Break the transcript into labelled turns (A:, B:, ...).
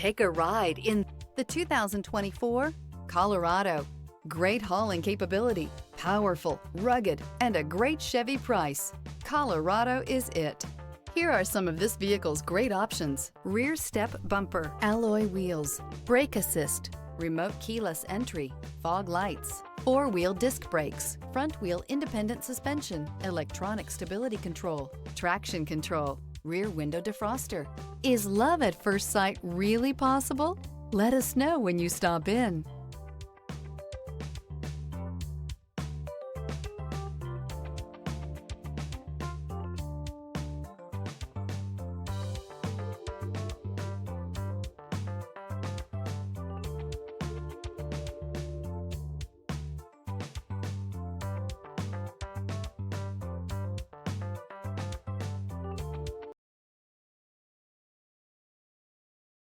A: Take a ride in the 2024 Colorado. Great hauling capability, powerful, rugged, and a great Chevy price. Colorado is it. Here are some of this vehicle's great options: rear step bumper, alloy wheels, brake assist, remote keyless entry, fog lights, four-wheel disc brakes, front-wheel independent suspension, electronic stability control, traction control, rear window defroster. Is love at first sight really possible? Let us know when you stop in.